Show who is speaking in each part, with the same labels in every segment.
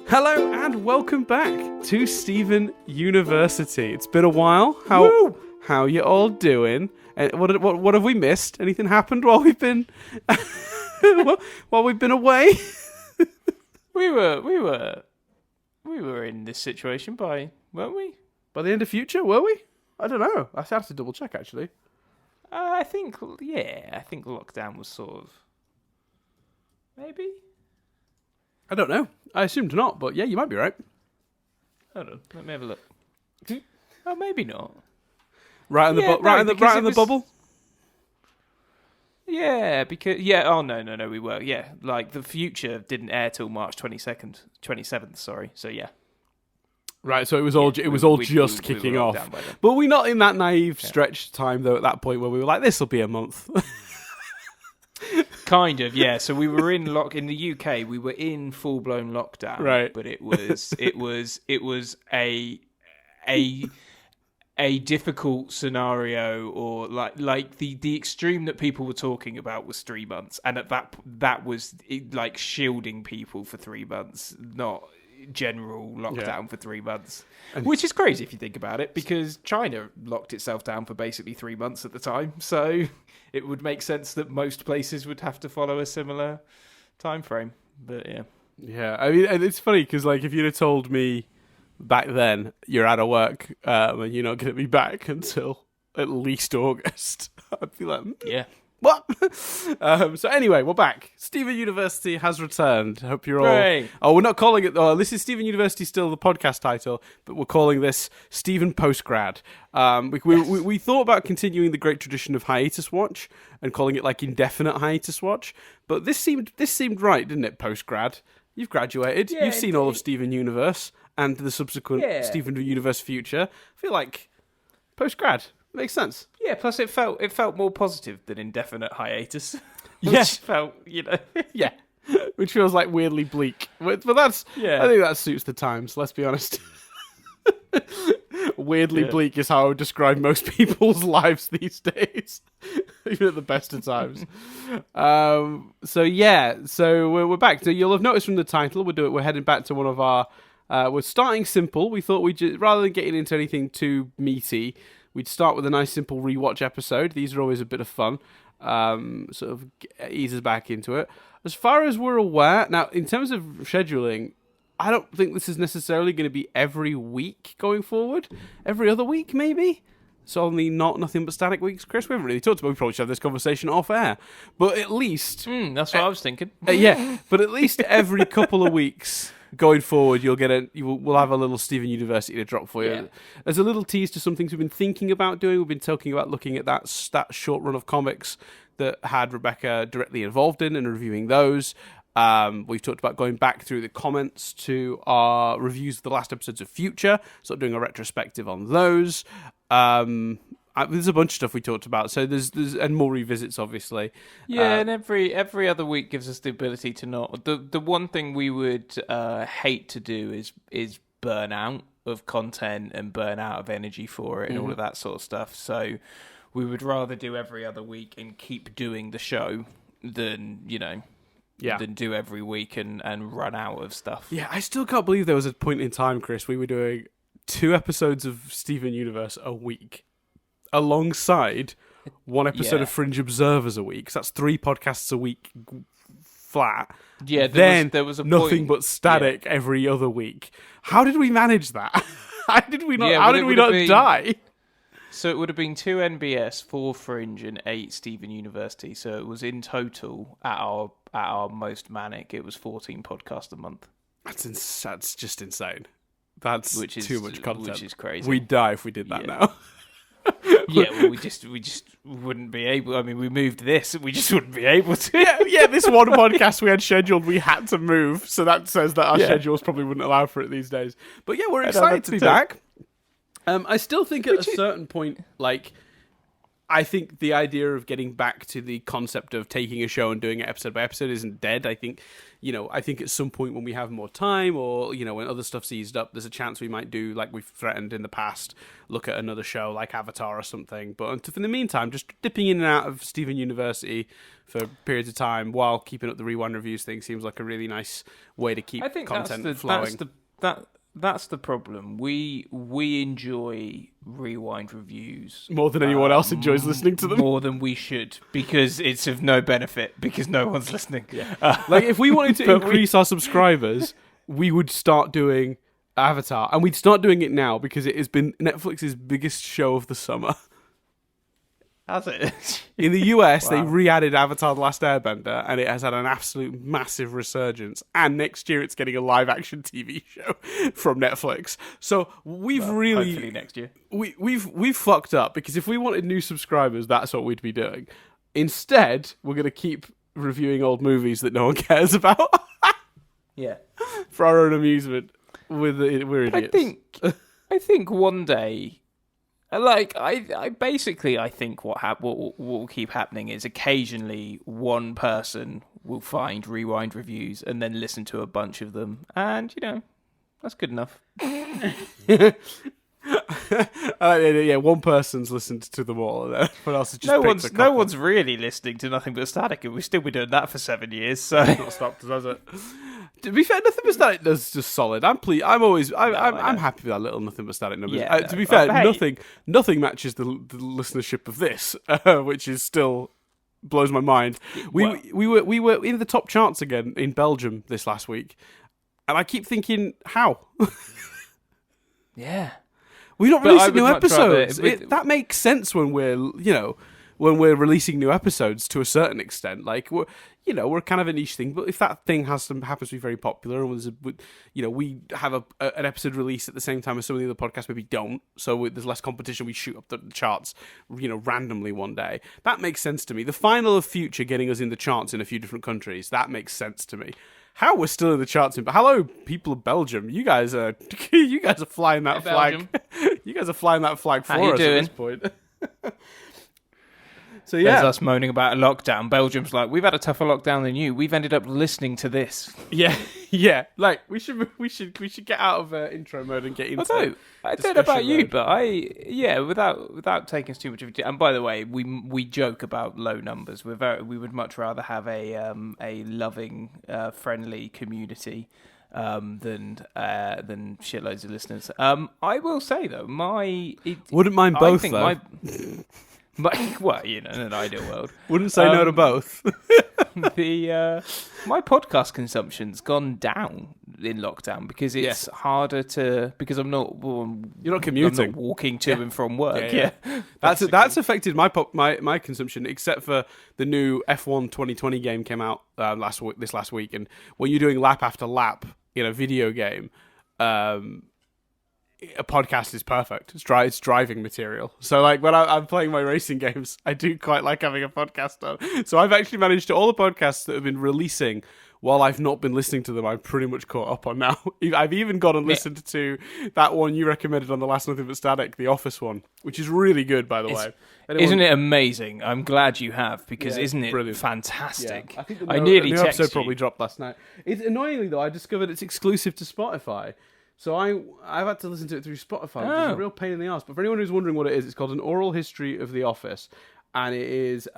Speaker 1: Hello and welcome back to Stephen University. It's been a while. How you all doing? What have we missed? Anything happened while we've been away?
Speaker 2: We were in this situation weren't we?
Speaker 1: By the end of future, were we? I don't know. I have to double check actually.
Speaker 2: I think lockdown was sort of maybe.
Speaker 1: I don't know. I assumed not, but yeah, you might be right.
Speaker 2: Hold on, let me have a look. Oh, maybe not.
Speaker 1: Right in the bubble.
Speaker 2: Yeah, because Oh no, we were. Yeah, like the future didn't air till March 27th. Sorry. So yeah.
Speaker 1: Right, so it was all just kicking off. But we're not in that naive stretched time though. At that point, where we were like, this will be a month.
Speaker 2: Kind of, yeah. So we were in the UK. We were in full blown lockdown,
Speaker 1: right?
Speaker 2: But it was a difficult scenario, or like the extreme that people were talking about was 3 months, and at that was like shielding people for 3 months, not general lockdown for 3 months, which is crazy if you think about it, because China locked itself down for basically 3 months at the time, so it would make sense that most places would have to follow a similar time frame. But
Speaker 1: yeah, I mean, and it's funny because like if you'd have told me back then you're out of work and you're not going to be back until at least August, I'd be like,
Speaker 2: yeah.
Speaker 1: What? So anyway, we're back. Stephen University has returned. Hope you're all...
Speaker 2: Hooray.
Speaker 1: Oh, we're not calling it... Oh, this is Stephen University, still the podcast title, but we're calling this Stephen Postgrad. We thought about continuing the great tradition of hiatus watch and calling it like indefinite hiatus watch, but this seemed right, didn't it, Postgrad? You've graduated. You've seen all of Stephen Universe and the subsequent Stephen Universe future. I feel like Postgrad makes sense.
Speaker 2: Yeah, plus it felt more positive than indefinite hiatus. Which felt,
Speaker 1: yeah, which feels like weirdly bleak. But that's, I think that suits the times, let's be honest. Weirdly bleak is how I would describe most people's lives these days, even at the best of times. So we're back. So you'll have noticed from the title, we're heading back to one of our, we're starting simple. We thought rather than getting into anything too meaty, we'd start with a nice simple rewatch episode. These are always a bit of fun. Sort of eases back into it. As far as we're aware, now in terms of scheduling, I don't think this is necessarily going to be every week going forward. Every other week, maybe? So only nothing but static weeks, Chris? We haven't really talked about it. We probably should have this conversation off air. But at least...
Speaker 2: that's what I was thinking.
Speaker 1: Yeah, but at least every couple of weeks... Going forward, we'll have a little Stephen University to drop for you. Yeah. There's a little tease to some things we've been thinking about doing. We've been talking about looking at that short run of comics that had Rebecca directly involved in and reviewing those. We've talked about going back through the comments to our reviews of the last episodes of Future, sort of doing a retrospective on those. There's a bunch of stuff we talked about, so there's and more revisits, obviously.
Speaker 2: Yeah, and every other week gives us the ability to not. The one thing we would hate to do is burn out of content and burn out of energy for it and all of that sort of stuff. So we would rather do every other week and keep doing the show than than do every week and run out of stuff.
Speaker 1: Yeah, I still can't believe there was a point in time, Chris, we were doing 2 episodes of Steven Universe a week. Alongside one episode of Fringe Observers a week. So that's 3 podcasts a week flat.
Speaker 2: Yeah, there was a
Speaker 1: nothing but static every other week. How did we manage that? How did we not die?
Speaker 2: So it would have been 2 NBS, 4 Fringe, and 8 Stephen University. So it was in total at our most manic. It was 14 podcasts a month.
Speaker 1: That's just insane. That's too much content.
Speaker 2: Which is crazy.
Speaker 1: We'd die if we did that now.
Speaker 2: Yeah, well, we just wouldn't be able. I mean, we moved this, we just wouldn't be able to.
Speaker 1: Yeah. This one podcast we had scheduled, we had to move, so that says that our schedules probably wouldn't allow for it these days. But yeah, we're excited to be back. I still think at a certain point, like I think the idea of getting back to the concept of taking a show and doing it episode by episode isn't dead. I think, I think at some point when we have more time, or when other stuff's eased up, there's a chance we might do, like we've threatened in the past, look at another show like Avatar or something. But in the meantime, just dipping in and out of Steven University for periods of time while keeping up the Rewind Reviews thing seems like a really nice way to keep content flowing.
Speaker 2: That's the problem. We enjoy Rewind Reviews
Speaker 1: more than anyone else enjoys listening to them.
Speaker 2: More than we should, because it's of no benefit, because no one's listening.
Speaker 1: Yeah. Like, if we wanted to increase our subscribers, we would start doing Avatar. And we'd start doing it now, because it has been Netflix's biggest show of the summer.
Speaker 2: Has it?
Speaker 1: In the US, They re-added Avatar The Last Airbender, and it has had an absolute massive resurgence. And next year, it's getting a live-action TV show from Netflix. So
Speaker 2: hopefully next year.
Speaker 1: We've fucked up, because if we wanted new subscribers, that's what we'd be doing. Instead, we're going to keep reviewing old movies that no one cares about.
Speaker 2: Yeah.
Speaker 1: For our own amusement. We're idiots.
Speaker 2: I think one day... I think what will keep happening is occasionally one person will find Rewind Reviews and then listen to a bunch of them, and that's good enough.
Speaker 1: One person's listened to them all, and everyone else has just
Speaker 2: no one's really listening to Nothing But Static, and we've still been doing that for 7 years. So
Speaker 1: it's not stopped us, has it? To be fair, Nothing But Static does just solid. I'm happy with that little Nothing But Static numbers.
Speaker 2: Yeah,
Speaker 1: to be fair, nothing matches the listenership of this, which is still blows my mind. We were in the top charts again in Belgium this last week, and I keep thinking, how?
Speaker 2: Yeah.
Speaker 1: We're not releasing new episodes. That makes sense when we're releasing new episodes to a certain extent. Like we're kind of a niche thing, but if that thing happens to be very popular, and we have an episode release at the same time as some of the other podcasts maybe don't, so there's less competition. We shoot up the charts, randomly one day. That makes sense to me. The final of Future getting us in the charts in a few different countries, that makes sense to me. How we're still in the charts, but hello, people of Belgium, you guys are flying that flag. You guys are flying that flag for us at this point. So yeah,
Speaker 2: there's us moaning about a lockdown. Belgium's like, we've had a tougher lockdown than you. We've ended up listening to this.
Speaker 1: Yeah. Like we should get out of intro mode and get into.
Speaker 2: I don't know about you, but without taking too much of it. And by the way, we joke about low numbers. We would much rather have a loving, friendly community than shitloads of listeners. I will say though,
Speaker 1: wouldn't mind both though.
Speaker 2: In an ideal world,
Speaker 1: wouldn't say no to both.
Speaker 2: My podcast consumption's gone down in lockdown because it's harder because I'm not.
Speaker 1: You're not commuting.
Speaker 2: I'm not walking to and from work. Yeah.
Speaker 1: That's affected my consumption, except for the new F1 2020 game came out this last week, and when you're doing lap after lap in a video game, a podcast is perfect. It's driving material. So like when I'm playing my racing games, I do quite like having a podcast on. So I've actually managed to, all the podcasts that have been releasing while I've not been listening to them, I'm pretty much caught up on now. I've even gone and listened to that one you recommended on the last Nothing But Static, the Office one, which is really good, by the way.
Speaker 2: Isn't it amazing? I'm glad you have, because isn't it brilliant. Fantastic?
Speaker 1: Yeah. I think the new episode probably dropped last night. Annoyingly though, I discovered it's exclusive to Spotify. So I've had to listen to it through Spotify, which is a real pain in the arse. But for anyone who's wondering what it is, it's called An Oral History of The Office. And it is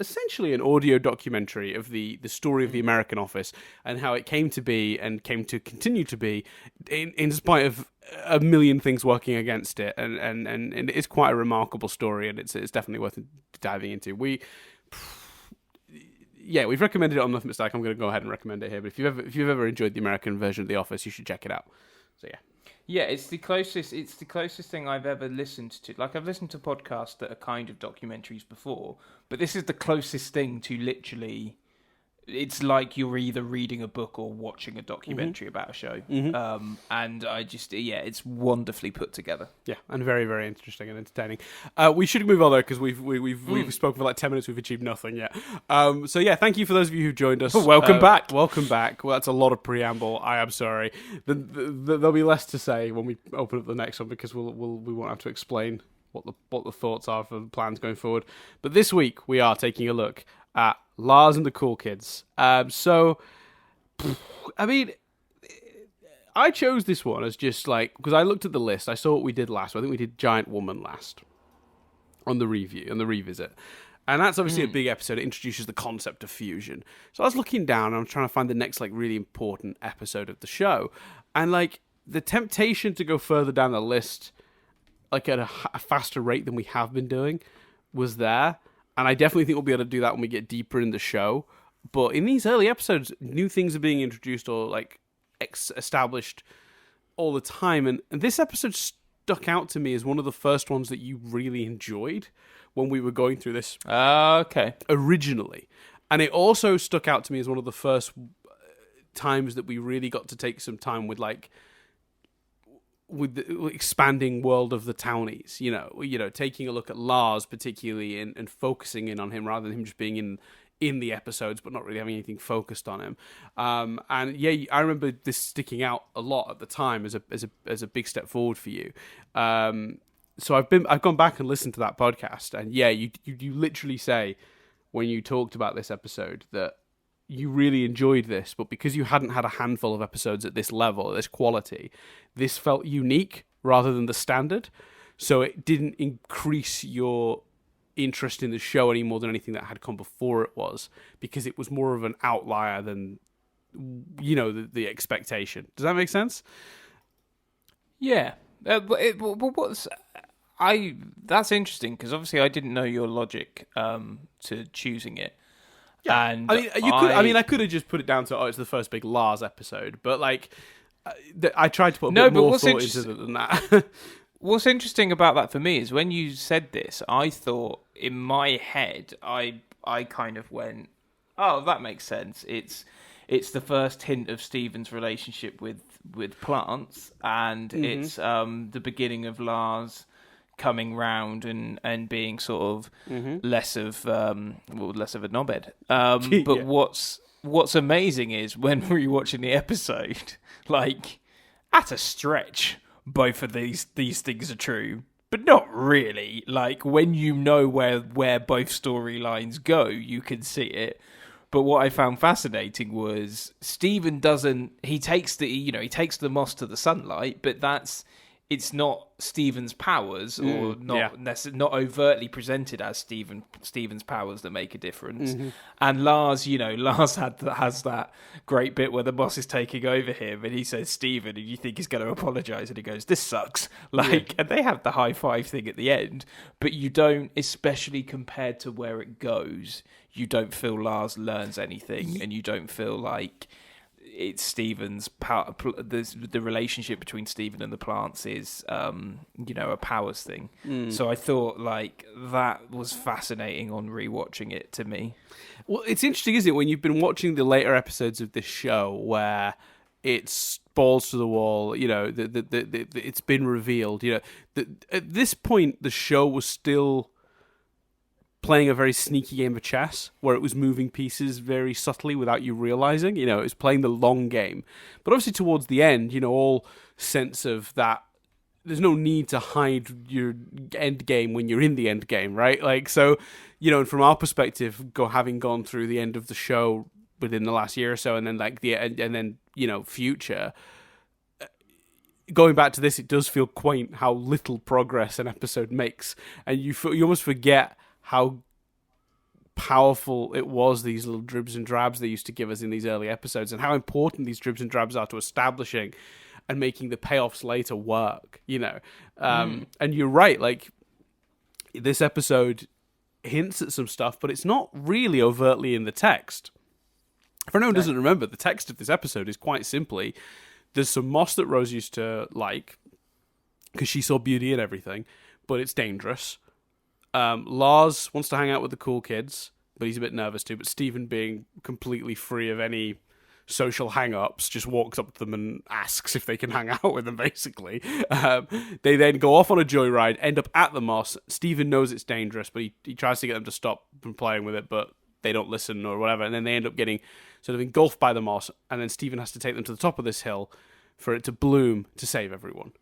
Speaker 1: essentially an audio documentary of the story of the American Office and how it came to be and came to continue to be in spite of a million things working against it. And it is quite a remarkable story, and it's definitely worth diving into. We've recommended it on Nothing But Static. I'm going to go ahead and recommend it here. But if you've ever enjoyed the American version of The Office, you should check it out. So yeah.
Speaker 2: Yeah, it's the closest thing I've ever listened to. Like, I've listened to podcasts that are kind of documentaries before, but this is the closest thing to literally. It's like you're either reading a book or watching a documentary about a show. Mm-hmm. And I just, it's wonderfully put together. Yeah,
Speaker 1: and very, very interesting and entertaining. We should move on though, because we've spoken for like 10 minutes. We've achieved nothing yet. So yeah, thank you for those of you who joined us.
Speaker 2: Welcome back.
Speaker 1: Welcome back. Well, that's a lot of preamble. I am sorry. There'll be less to say when we open up the next one, because we won't have to explain what the thoughts are for the plans going forward. But this week we are taking a look at Lars and the Cool Kids. So, I mean, I chose this one as just like, because I looked at the list, I saw what we did last. I think we did Giant Woman last on the revisit. And that's obviously a big episode. It introduces the concept of fusion. So I was looking down and I'm trying to find the next like really important episode of the show. And like the temptation to go further down the list, like at a faster rate than we have been doing, was there. And I definitely think we'll be able to do that when we get deeper in the show. But in these early episodes, new things are being introduced or like established all the time. And this episode stuck out to me as one of the first ones that you really enjoyed when we were going through this originally. And it also stuck out to me as one of the first times that we really got to take some time with like with the expanding world of the townies, you know, taking a look at Lars particularly and focusing in on him rather than him just being in the episodes but not really having anything focused on him. And yeah, I remember this sticking out a lot at the time as a big step forward for you. So I've gone back and listened to that podcast, and yeah, you literally say when you talked about this episode that you really enjoyed this, but because you hadn't had a handful of episodes at this level, at this quality, this felt unique rather than the standard. So it didn't increase your interest in the show any more than anything that had come before it was, because it was more of an outlier than, you know, the expectation. Does that make sense?
Speaker 2: Yeah. That's interesting, because obviously I didn't know your logic to choosing it.
Speaker 1: Yeah.
Speaker 2: And
Speaker 1: I could have just put it down to it's the first big Lars episode, but like I tried to put a bit more thought into it than that.
Speaker 2: What's interesting about that for me is when you said this, I thought in my head, I kind of went, oh, that makes sense. It's the first hint of Steven's relationship with plants, and it's the beginning of Lars coming round and being sort of less of a knobhead. But what's amazing is when rewatching the episode, like at a stretch, both of these things are true, but not really. Like when you know where both storylines go, you can see it. But what I found fascinating was Steven he takes the moss to the sunlight, but it's not Steven's powers, or not overtly presented as Steven's powers that make a difference. And Lars has that great bit where the boss is taking over him, and he says Steven, and you think he's going to apologise, and he goes, "This sucks." And they have the high five thing at the end, but you don't, especially compared to where it goes, you don't feel Lars learns anything, and you don't feel like it's Steven's power. The relationship between Steven and the plants is, a powers thing. So I thought like that was fascinating on rewatching it to me.
Speaker 1: Well, it's interesting, isn't it, when you've been watching the later episodes of this show where it's balls to the wall, you know, it's been revealed, you know, at this point the show was still playing a very sneaky game of chess where it was moving pieces very subtly without you realizing, you know, it was playing the long game. But obviously towards the end, you know, all sense of that, there's no need to hide your end game when you're in the end game, right? Like, so, you know, and from our perspective, having gone through the end of the show within the last year or so, and then like and then, you know, future, going back to this, it does feel quaint how little progress an episode makes, and you almost forget how powerful it was, these little dribs and drabs they used to give us in these early episodes, and how important these dribs and drabs are to establishing and making the payoffs later work, you know. And you're right, like, this episode hints at some stuff, but it's not really overtly in the text. For anyone who doesn't remember, the text of this episode is quite simply, there's some moss that Rose used to like, because she saw beauty in everything, but it's dangerous. Lars wants to hang out with the cool kids, but he's a bit nervous too. But Steven, being completely free of any social hang-ups, just walks up to them and asks if they can hang out with them, basically. They then go off on a joyride, end up at the moss. Steven knows it's dangerous, but he tries to get them to stop from playing with it, but they don't listen or whatever. And then they end up getting sort of engulfed by the moss, and then Steven has to take them to the top of this hill for it to bloom to save everyone.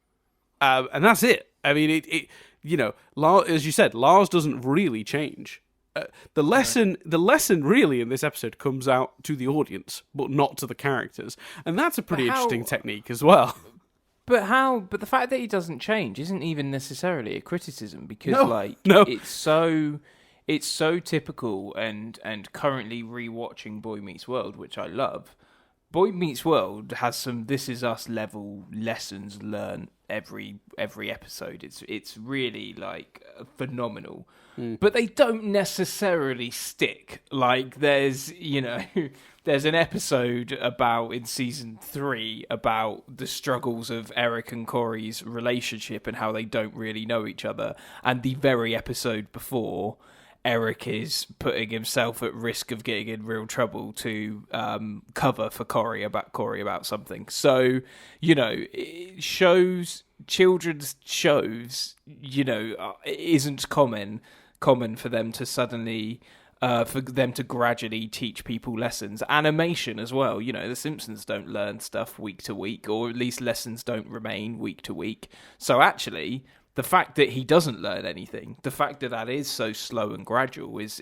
Speaker 1: And that's it. I mean, As you said, Lars doesn't really change. The lesson really in this episode comes out to the audience, but not to the characters, and that's a pretty interesting technique as well.
Speaker 2: But the fact that he doesn't change isn't even necessarily a criticism, because it's so typical, and currently rewatching Boy Meets World, which I love. Boy Meets World has some This Is Us level lessons learned every episode. It's really like phenomenal. But they don't necessarily stick. Like there's an episode in season 3 about the struggles of Eric and Corey's relationship and how they don't really know each other. And the very episode before, Eric is putting himself at risk of getting in real trouble to cover for Corey about something. So, children's shows, isn't common for them to suddenly, for them to gradually teach people lessons. Animation as well. The Simpsons don't learn stuff week to week, or at least lessons don't remain week to week. So actually, the fact that he doesn't learn anything, the fact that is so slow and gradual is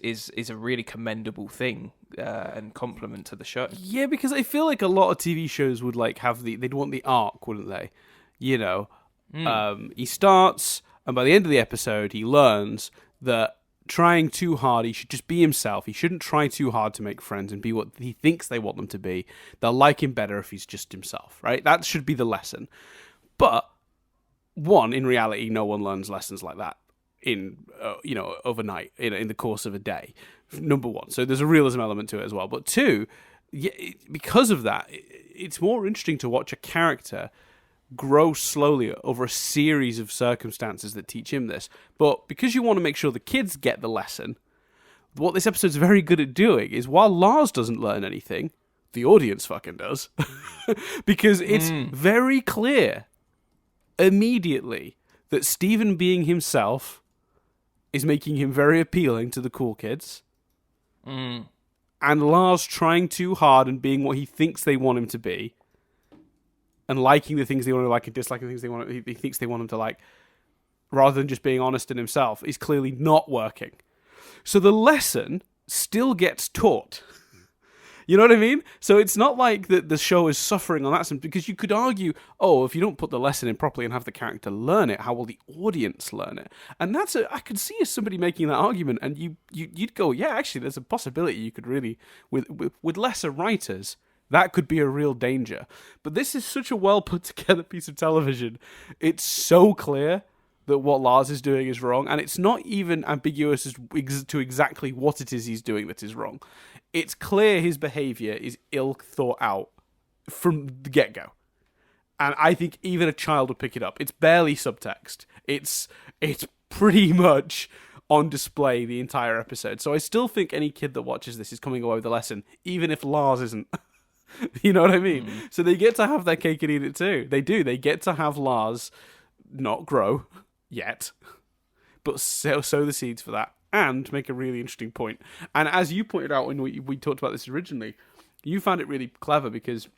Speaker 2: a really commendable thing, and compliment to the show.
Speaker 1: Yeah, because I feel like a lot of TV shows would they'd want the arc, wouldn't they? He starts, and by the end of the episode, he learns that trying too hard, he should just be himself. He shouldn't try too hard to make friends and be what he thinks they want them to be. They'll like him better if he's just himself, right? That should be the lesson. But in reality, no one learns lessons like that overnight in the course of a day. Number one, so there's a realism element to it as well. But two, because of that, it's more interesting to watch a character grow slowly over a series of circumstances that teach him this. But because you want to make sure the kids get the lesson, what this episode's very good at doing is, while Lars doesn't learn anything, the audience fucking does. Because it's very clear immediately that Steven being himself is making him very appealing to the cool kids. And Lars trying too hard and being what he thinks they want him to be, and liking the things they want to like and disliking the things he thinks they want him to like, rather than just being honest in himself, is clearly not working. So the lesson still gets taught. You know what I mean? So it's not like the show is suffering on that sense, because you could argue, if you don't put the lesson in properly and have the character learn it, how will the audience learn it? And I could see somebody making that argument, and you'd go, yeah, actually, there's a possibility you could really, with lesser writers, that could be a real danger. But this is such a well put together piece of television. It's so clear that what Lars is doing is wrong, and it's not even ambiguous to exactly what it is he's doing that is wrong. It's clear his behavior is ill thought out from the get-go. And I think even a child would pick it up. It's barely subtext. It's pretty much on display the entire episode. So I still think any kid that watches this is coming away with a lesson, even if Lars isn't. You know what I mean? So they get to have their cake and eat it too. They do. They get to have Lars not grow yet, but sow the seeds for that and make a really interesting point. And as you pointed out when we talked about this originally, you found it really clever because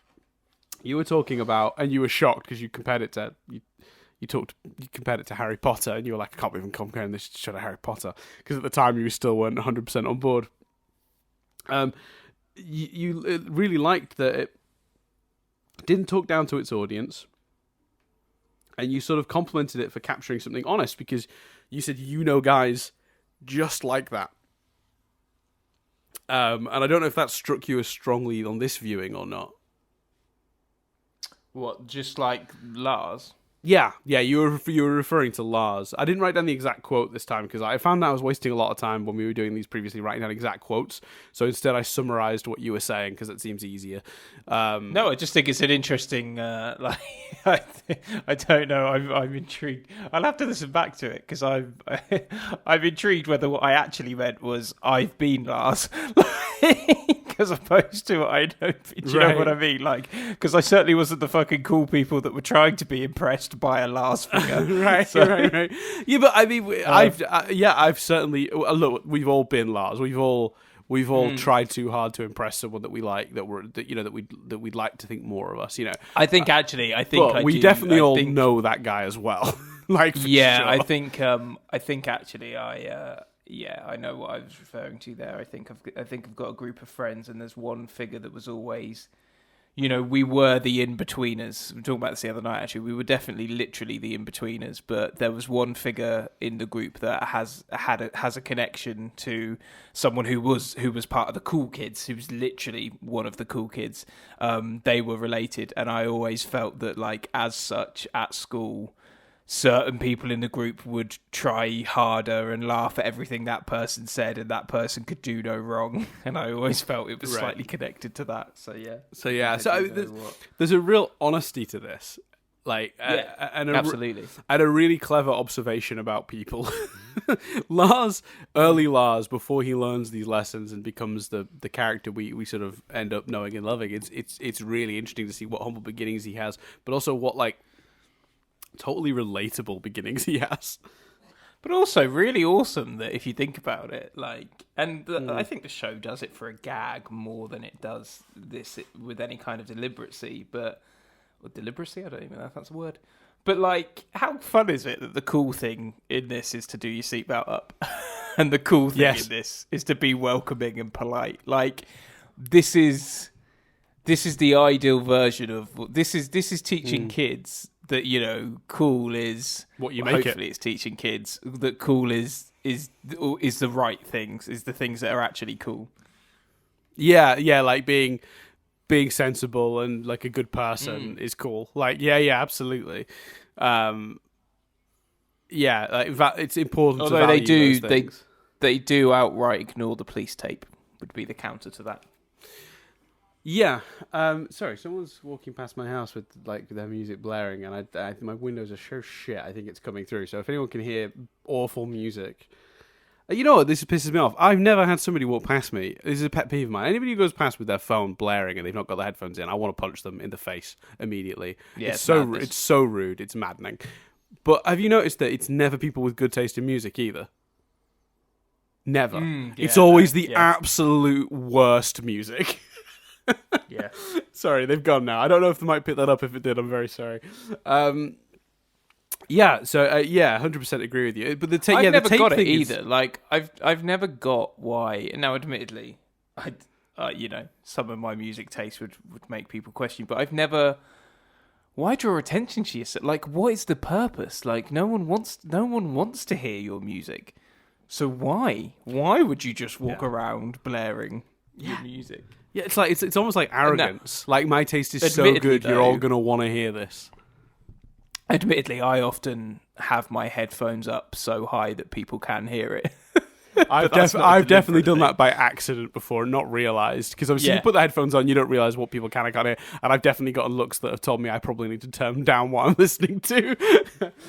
Speaker 1: you were talking about, and you were shocked because you compared it to you compared it to Harry Potter, and you were like, I can't believe I'm comparing this show to Harry Potter, because at the time you still weren't 100% on board. You really liked that it didn't talk down to its audience, and you sort of complimented it for capturing something honest, because you said, guys just like that. And I don't know if that struck you as strongly on this viewing or not.
Speaker 2: What, just like Lars?
Speaker 1: Yeah, you were referring to Lars. I didn't write down the exact quote this time because I found that I was wasting a lot of time when we were doing these previously, writing down exact quotes. So instead I summarized what you were saying because it seems easier.
Speaker 2: No, I just think it's an interesting, I don't know, I'm intrigued. I'll have to listen back to it because I'm intrigued whether what I actually meant was I've been Lars. As opposed to I don't, do you know what I mean? Like, because I certainly wasn't the fucking cool people that were trying to be impressed by a Lars figure.
Speaker 1: right. Yeah, but I mean, I've certainly, look, we've all been Lars. We've all tried too hard to impress someone that we like, that we'd like to think more of us. You know,
Speaker 2: I think
Speaker 1: we definitely all know that guy as well. Like, for
Speaker 2: Yeah,
Speaker 1: sure.
Speaker 2: I think actually I know what I was referring to there. I think I've got a group of friends, and there's one figure that was always, we were the in-betweeners. We were talking about this the other night, actually. We were definitely literally the in-betweeners, but there was one figure in the group that has a connection to someone who was part of the cool kids, who was literally one of the cool kids. They were related, and I always felt that, like, as such, at school, certain people in the group would try harder and laugh at everything that person said, and that person could do no wrong. And I always felt it was slightly connected to that. So yeah.
Speaker 1: There's a real honesty to this, like,
Speaker 2: absolutely,
Speaker 1: and a really clever observation about people. Lars, before he learns these lessons and becomes the character we sort of end up knowing and loving. It's really interesting to see what humble beginnings he has, but also what, like, totally relatable beginnings he has,
Speaker 2: but also really awesome that if you think about it, like, I think the show does it for a gag more than it does this with any kind of deliberacy. I don't even know if that's a word. But, like, how fun is it that the cool thing in this is to do your seatbelt up, and the cool thing in this is to be welcoming and polite. Like, this is the ideal version of this is teaching kids that, cool is
Speaker 1: what you make
Speaker 2: hopefully
Speaker 1: it.
Speaker 2: It's teaching kids that cool is the right things, is the things that are actually cool.
Speaker 1: Yeah, like being sensible and, like, a good person is cool. Like, yeah, absolutely. Like, it's important.
Speaker 2: Although
Speaker 1: to value those things.
Speaker 2: they do outright ignore the police tape, would be the counter to that.
Speaker 1: Yeah. Sorry, someone's walking past my house with, like, their music blaring, and I my windows are so shit. I think it's coming through. So if anyone can hear awful music, you know what? This pisses me off. I've never had somebody walk past me. This is a pet peeve of mine. Anybody who goes past with their phone blaring and they've not got the headphones in, I want to punch them in the face immediately.
Speaker 2: Yeah,
Speaker 1: it's so rude. It's maddening. But have you noticed that it's never people with good taste in music either? Never. It's always the absolute worst music.
Speaker 2: Yeah.
Speaker 1: Sorry, they've gone now. I don't know if they might pick that up. If it did, I'm very sorry. 100% agree with you. But
Speaker 2: I've never
Speaker 1: tape
Speaker 2: got it
Speaker 1: thing
Speaker 2: either. Like, I've never got why. Now, admittedly, some of my music taste would make people question, but I've never. Why draw attention to yourself? Like, what is the purpose? Like, no one wants to hear your music. So why? Why would you just walk around blaring your music?
Speaker 1: Yeah, it's like it's almost like arrogance. Like, my taste is so
Speaker 2: Admittedly,
Speaker 1: good, you're all gonna want to hear this.
Speaker 2: Admittedly, I often have my headphones up so high that people can hear it.
Speaker 1: I've definitely done that by accident before, not realised. Because obviously you put the headphones on, you don't realise what people can and can't hear. And I've definitely gotten looks that have told me I probably need to turn down what I'm listening to.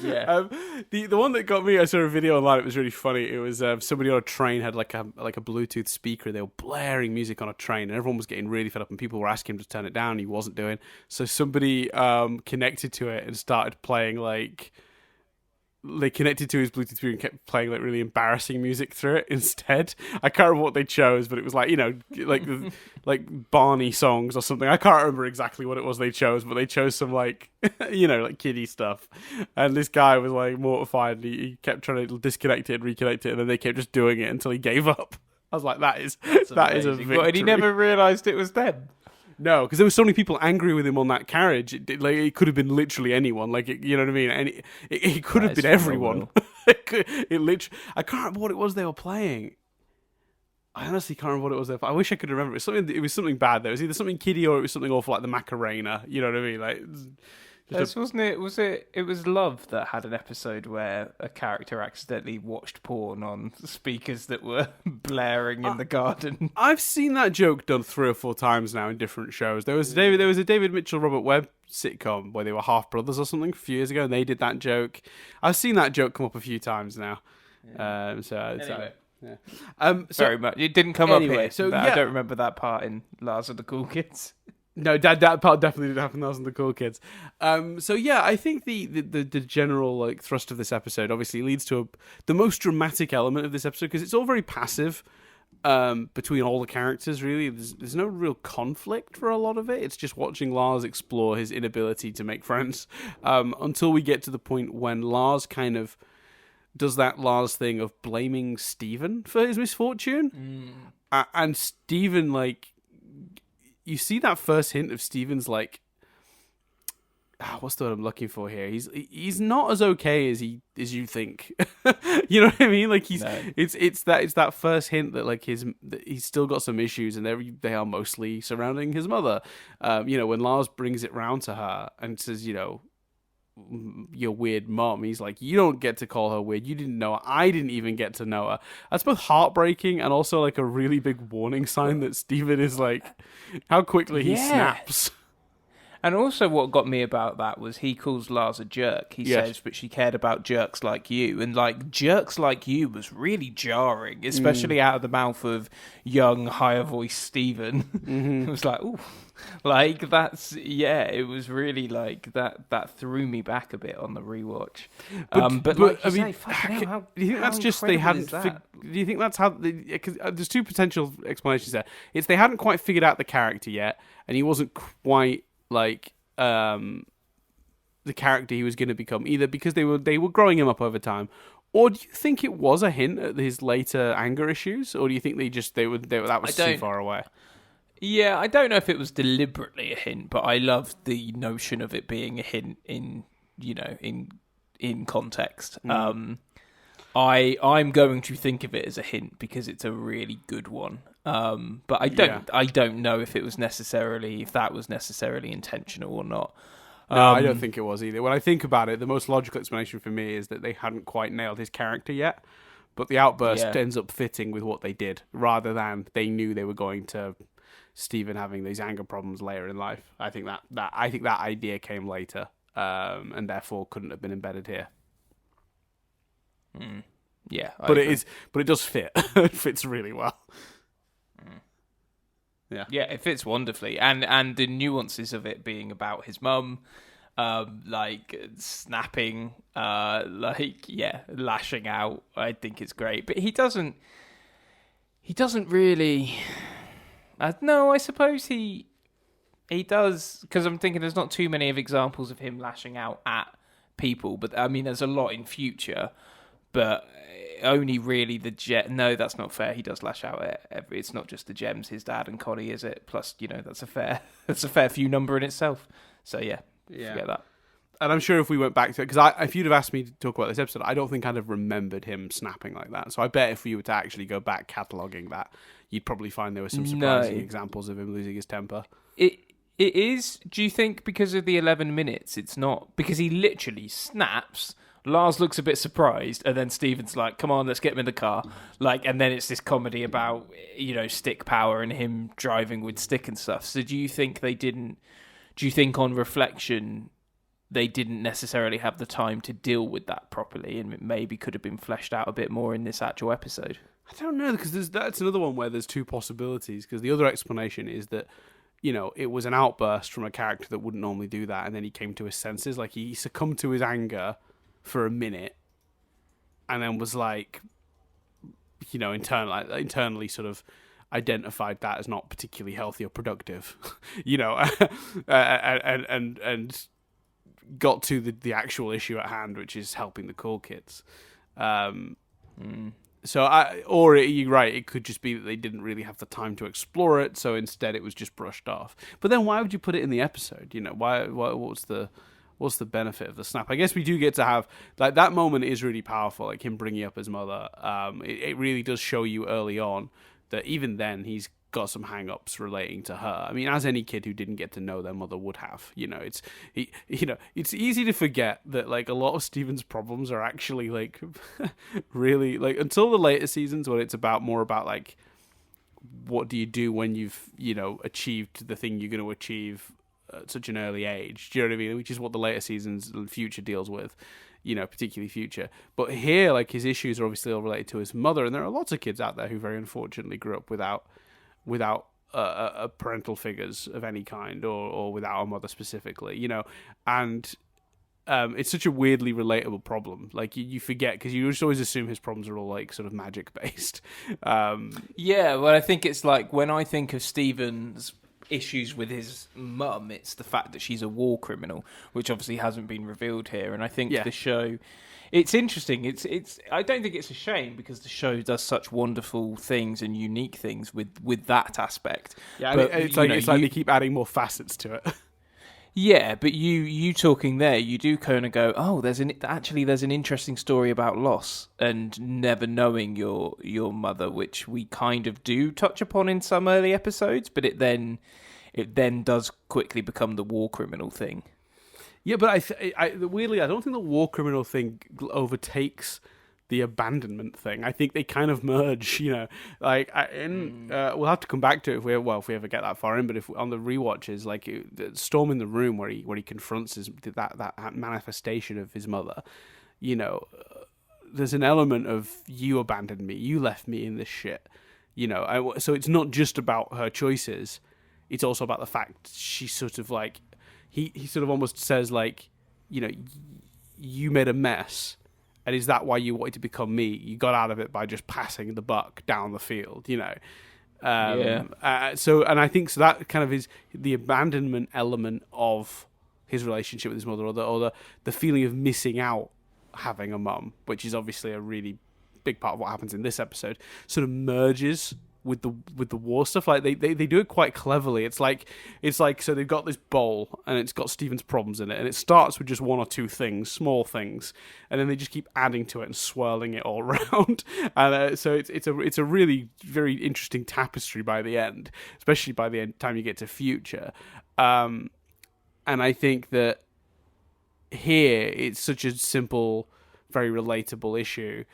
Speaker 2: Yeah.
Speaker 1: The one that got me, I saw a video online, it was really funny. It was somebody on a train had like a Bluetooth speaker. They were blaring music on a train and everyone was getting really fed up and people were asking him to turn it down and he wasn't doing. So somebody connected to it and started playing like... They connected to his Bluetooth speaker and kept playing like really embarrassing music through it instead. I can't remember what they chose, but it was like, like Barney songs or something. I can't remember exactly what it was they chose, but they chose some like, like kiddie stuff. And this guy was like mortified. And he kept trying to disconnect it and reconnect it, and then they kept just doing it until he gave up. I was like, that is a victory.
Speaker 2: But he never realised it was them.
Speaker 1: No, because there were so many people angry with him on that carriage. It could have been literally anyone. Like, you know what I mean? And it could have been everyone. I can't remember what it was they were playing. I honestly can't remember what it was. I wish I could remember. It was something bad. There was either something kiddie or it was something awful like the Macarena. You know what I mean? Like,
Speaker 2: wasn't it? It was Love that had an episode where a character accidentally watched porn on speakers that were blaring in the garden.
Speaker 1: I've seen that joke done 3 or 4 times now in different shows. There was a David Mitchell, Robert Webb sitcom where they were half brothers or something a few years ago, and they did that joke. I've seen that joke come up a few times now. Yeah.
Speaker 2: Anyway.
Speaker 1: Yeah.
Speaker 2: Very much. It didn't come up here.
Speaker 1: I
Speaker 2: don't remember that part in Lars and the Cool Kids.
Speaker 1: No, that part definitely didn't happen. That was in the Cool Kids. I think the general like thrust of this episode obviously leads to the most dramatic element of this episode because it's all very passive. between all the characters, really. There's no real conflict for a lot of it. It's just watching Lars explore his inability to make friends, until we get to the point when Lars kind of does that Lars thing of blaming Steven for his misfortune. And Steven, like, you see that first hint of Steven's, like, what's the word I'm looking for here? He's not as okay as you think. You know what I mean? Like it's that first hint that like that he's still got some issues, and they are mostly surrounding his mother. When Lars brings it round to her and says, your weird mom, he's like, you don't get to call her weird. You didn't know her. I didn't even get to know her. That's both heartbreaking and also like a really big warning sign that Steven is like how quickly he snaps.
Speaker 2: And also what got me about that was he calls Lars a jerk. He says, but she cared about jerks like you. And, like, jerks like you was really jarring, especially out of the mouth of young, higher-voiced Steven. It was like, ooh. Like, it was really, like, that threw me back a bit on the rewatch. But like, I mean,
Speaker 1: do you think that's just they hadn't... Do you think that's how... Because there's two potential explanations there. It's they hadn't quite figured out the character yet, and he wasn't quite... like the character he was going to become, either because they were growing him up over time, or do you think it was a hint at his later anger issues, or do you think that was too far away?
Speaker 2: Yeah, I don't know if it was deliberately a hint, but I love the notion of it being a hint in context. I'm going to think of it as a hint because it's a really good one. But I don't know if that was necessarily intentional or not.
Speaker 1: No, I don't think it was either. When I think about it, the most logical explanation for me is that they hadn't quite nailed his character yet, but the outburst ends up fitting with what they did, rather than they knew they were going to Steven having these anger problems later in life. I think that idea came later, and therefore couldn't have been embedded here.
Speaker 2: Yeah,
Speaker 1: but it does fit. It fits really well.
Speaker 2: Yeah, it fits wonderfully, and the nuances of it being about his mum, like snapping, lashing out. I think it's great, but he doesn't really. No, I suppose he does, because I'm thinking there's not too many of examples of him lashing out at people, but I mean there's a lot in future, but. Only really the gem. No, that's not fair. He does lash out at it's not just the gems, his dad and Connie, is it? Plus, that's a fair few number in itself. So yeah, forget that.
Speaker 1: And I'm sure if we went back to it, because if you'd have asked me to talk about this episode, I don't think I'd have remembered him snapping like that. So I bet if we were to actually go back cataloguing that, you'd probably find there were some surprising examples of him losing his temper.
Speaker 2: It is. Do you think because of the 11 minutes, it's not because he literally snaps? Lars looks a bit surprised, and then Steven's like, come on, let's get him in the car. Like, and then it's this comedy about, stick power and him driving with stick and stuff. So do you think on reflection, they didn't necessarily have the time to deal with that properly, and it maybe could have been fleshed out a bit more in this actual episode?
Speaker 1: I don't know, because that's another one where there's two possibilities, because the other explanation is that, it was an outburst from a character that wouldn't normally do that, and then he came to his senses, like he succumbed to his anger for a minute, and then was like, internally sort of identified that as not particularly healthy or productive, and got to the actual issue at hand, which is helping the cool kids. So you're right, it could just be that they didn't really have the time to explore it, so instead it was just brushed off. But then why would you put it in the episode? What's the benefit of the snap? I guess we do get to have, like, that moment is really powerful, like him bringing up his mother. It really does show you early on that even then he's got some hang-ups relating to her. I mean, as any kid who didn't get to know their mother would have. It's easy to forget that, like, a lot of Steven's problems are actually, like, really, like, until the later seasons when it's more about, like, what do you do when you've, achieved the thing you're going to achieve at such an early age, do you know what I mean? Which is what the later seasons and Future deals with, particularly Future. But here, like, his issues are obviously all related to his mother, and there are lots of kids out there who very unfortunately grew up without parental figures of any kind, or without a mother specifically, and it's such a weirdly relatable problem. Like you forget because you just always assume his problems are all like sort of magic based.
Speaker 2: Yeah, well, I think it's like when I think of Stephen's issues with his mum, it's the fact that she's a war criminal, which obviously hasn't been revealed here. And I think the show, it's interesting. It's. I don't think it's a shame because the show does such wonderful things and unique things with that aspect.
Speaker 1: Yeah,
Speaker 2: but,
Speaker 1: it's like they keep adding more facets to it.
Speaker 2: Yeah, but you talking there, you do kind of go, oh, there's an interesting story about loss and never knowing your mother, which we kind of do touch upon in some early episodes, but it then does quickly become the war criminal thing.
Speaker 1: Yeah, but weirdly, I don't think the war criminal thing overtakes the abandonment thing. I think they kind of merge, like we'll have to come back to it if we ever get that far in. But if on the rewatches, like Storm in the Room where he confronts that manifestation of his mother, there's an element of you abandoned me, you left me in this shit, so it's not just about her choices, it's also about the fact she sort of like he sort of almost says like, you made a mess. And is that why you wanted to become me? You got out of it by just passing the buck down the field, So, and I think so that kind of is the abandonment element of his relationship with his mother, or the feeling of missing out having a mum, which is obviously a really big part of what happens in this episode, sort of merges with the war stuff. Like they do it quite cleverly. It's like so they've got this bowl and it's got Stephen's problems in it, and it starts with just one or two things, small things, and then they just keep adding to it and swirling it all around. And so it's a really very interesting tapestry by the end, especially by the time you get to Future. And I think that here it's such a simple, very relatable issue,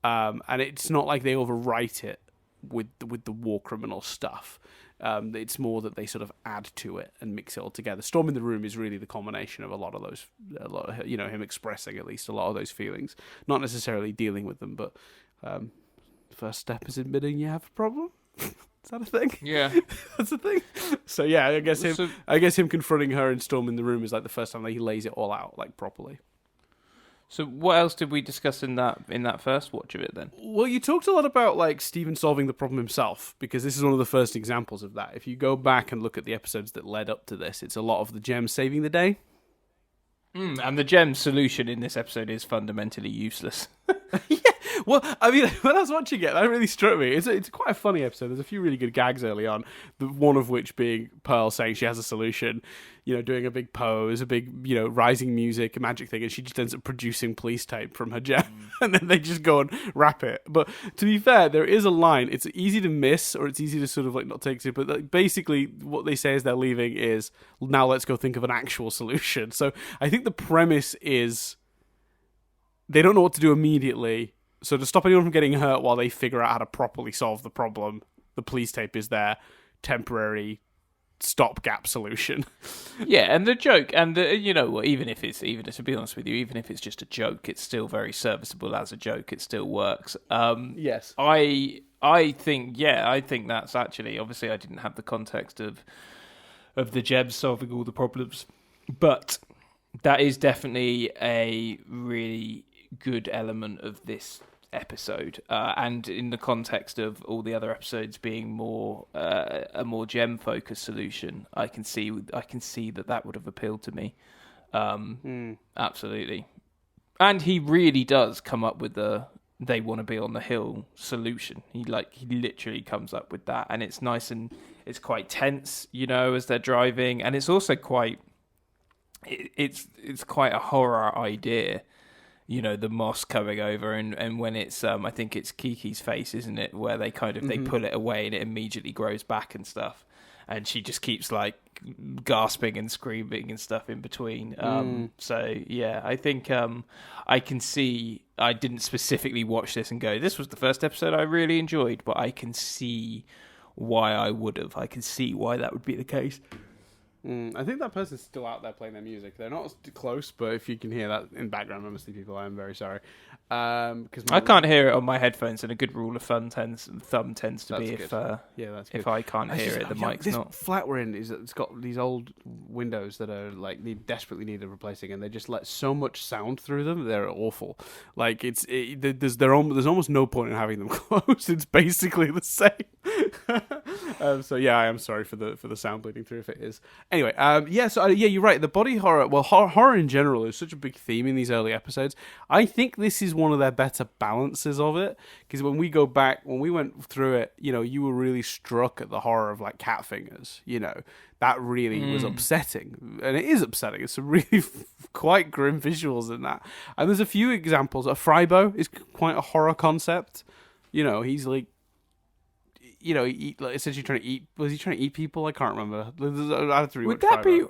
Speaker 1: and it's not like they overwrite it with the war criminal stuff. It's more that they sort of add to it and mix it all together. Storm in the Room is really the culmination of a lot of him expressing at least a lot of those feelings, not necessarily dealing with them, but first step is admitting you have a problem. Is that a thing?
Speaker 2: Yeah,
Speaker 1: that's a thing. So yeah, I guess him confronting her in Storm in the Room is like the first time that he lays it all out like properly.
Speaker 2: So what else did we discuss in that first watch of it then?
Speaker 1: Well, you talked a lot about like Stephen solving the problem himself, because this is one of the first examples of that. If you go back and look at the episodes that led up to this, it's a lot of the gems saving the day.
Speaker 2: And the gem solution in this episode is fundamentally useless.
Speaker 1: Yeah, well, I mean, when I was watching it, that really struck me. It's quite a funny episode. There's a few really good gags early on, one of which being Pearl saying she has a solution, doing a big pose, a big, rising music, a magic thing, and she just ends up producing police tape from her gem, and then they just go and wrap it. But to be fair, there is a line. It's easy to miss, or it's easy to sort of like not take it, but like, basically what they say as they're leaving is, now let's go think of an actual solution. So I think the premise is they don't know what to do immediately. So to stop anyone from getting hurt while they figure out how to properly solve the problem, the police tape is their temporary stopgap solution.
Speaker 2: Yeah, and the joke, and even if to be honest with you, even if it's just a joke, it's still very serviceable as a joke. It still works.
Speaker 1: Yes,
Speaker 2: I think that's actually, obviously I didn't have the context of the Jebs solving all the problems, but that is definitely a really good element of this episode, and in the context of all the other episodes being more a more gem focused solution, I can see that would have appealed to me. Absolutely. And he really does come up with the they want to be on the hill solution. He literally comes up with that, and it's nice, and it's quite tense, as they're driving, and it's also quite it's quite a horror idea. The moss coming over, and when it's I think it's Kiki's face, isn't it, where they kind of they pull it away and it immediately grows back and stuff, and she just keeps like gasping and screaming and stuff in between. So yeah, I think I can see, I didn't specifically watch this and go, this was the first episode I really enjoyed, but I can see why I would have. I can see why that would be the case.
Speaker 1: I think that person's still out there playing their music. They're not close, but if you can hear that in background, honestly, people, I am very sorry. Because
Speaker 2: I can't hear it on my headphones, and a good rule of thumb tends to be
Speaker 1: that's
Speaker 2: if I can't hear it, the mic's
Speaker 1: this
Speaker 2: not.
Speaker 1: flat we're in it's got these old windows that are like desperately needed replacing, and they just let so much sound through them. They're awful. Like there's almost no point in having them closed. It's basically the same. So yeah, I am sorry for the sound bleeding through if it is. Anyway, you're right. The body horror, well, horror in general is such a big theme in these early episodes. I think this is one of their better balances of it, because when we went through it, you were really struck at the horror of like cat fingers. That really was upsetting, and it is upsetting. It's some really quite grim visuals in that, and there's a few examples. Frybo is quite a horror concept. He's like. Essentially trying to eat. Was he trying to eat people? I can't remember. I have to rewatch
Speaker 2: Would that
Speaker 1: Frybo.